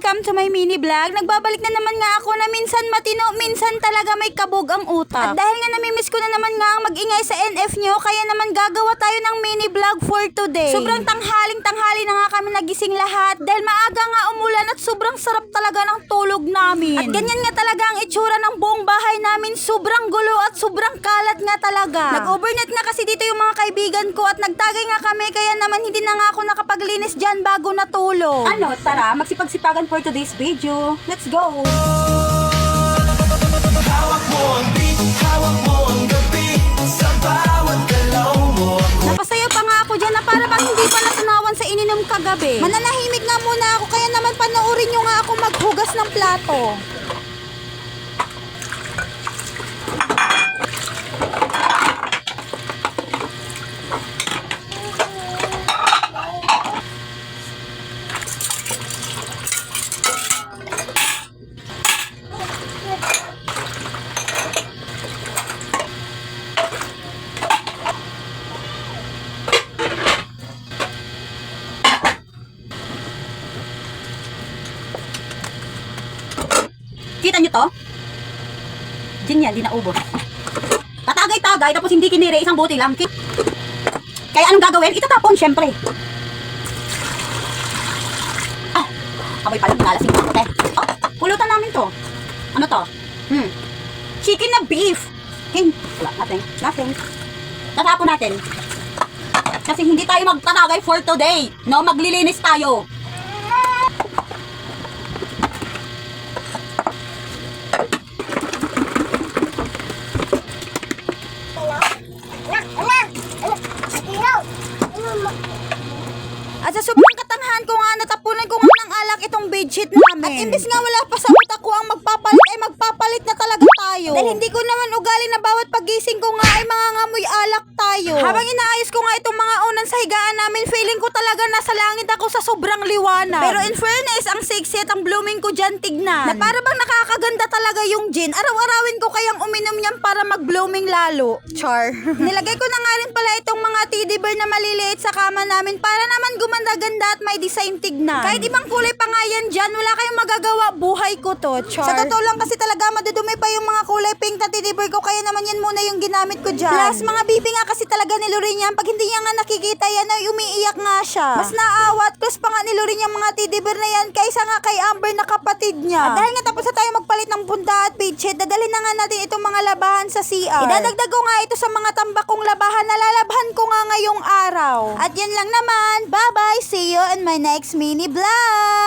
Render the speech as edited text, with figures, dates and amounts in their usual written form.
welcome to my mini vlog. Nagbabalik na naman nga ako na minsan matino, minsan talaga may kabog ang utak. At dahil nga namimiss ko na naman nga ang mag-ingay sa NF nyo, kaya naman gagawa tayo ng mini vlog for today. Sobrang tanghali na nga kami nagising lahat dahil maaga nga umulan at sobrang sarap talaga ng tulog namin. At ganyan nga talaga ang itsura ng buong bahay namin, sobrang gulo at sobrang kalat nga talaga. Nag-overnight nga kasi dito yung mga kaibigan ko at nagtagay nga kami, kaya naman hindi na nga ako nakapaglinis dyan bago natulog. Ano, tara, magsipagsipagan for today's video. Let's go! Hawak mo ang beat, hawak mo ang gabi, sa bawat galaw mo. Napasaya pa nga ako dyan na para bang hindi pa natunawan sa ininom kagabi. Mananahimik nga muna ako, kaya naman panoorin nyo nga ako maghugas ng plato. Kita nyo to? Gin yan, di naubos. Tatagay-tagay, tapos hindi kinire, isang buti lang. Kaya anong gagawin? Itatapon, syempre. Ah, amoy palang nalasin ako, te. Oh, pulutan namin to. Ano to? Chicken na beef. King, wala, nothing. Tatapon natin. Kasi hindi tayo magtatagay for today. No, maglilinis tayo. At sa sobrang katanghan ko nga, natapunan ko nga ng alak itong bedsheet namin. At imbis nga wala pa sa utak ko ang magpapalit, ay magpapalit na talaga tayo. Dahil hindi ko naman ugali na bawat pagising ko nga ay mangangamoy alak tayo. Habang inaayos ko nga itong mga unan sa higaan namin, feeling ko talaga nasa langit ako sa sobrang liwanag. Pero in fairness, ang sexy at ang blooming ko dyan tignan. Na para bang nakakaganda talaga yung gin. Araw-arawin ko kayang uminom yan para mag-blooming lalo. Char. Nilagay ko na nga rin pala itong mga teddy bear na maliliit sa kama namin para naman gumanda-ganda at may design tignan. Kahit ibang kulay pa nga yan dyan, wala kayong magagawa, buhay ko to. Char. Sa totoo lang kasi talaga madudumi pa yung mga kulay pink na teddy bear ko, kaya naman yan muna yung ginamit ko dyan. Plus, mga bibi nga kasi talaga ni Lorin yan. Pag hindi niya nga nakikita yan, ay umiiyak nga siya. Mas naawat, close pa nga ni Lorin yung mga teddy bear na yan kaysa nga kay Amber na kapatid niya. At dahil nga tapos na tayo magpalit ng punta at bedsheet, dadalhin na nga natin itong mga labahan sa CR. Idadagdag ko nga ito sa mga tambakong labahan na lalabhan ko nga ngayong araw. At yan lang naman. Bye-bye! See you in my next mini vlog!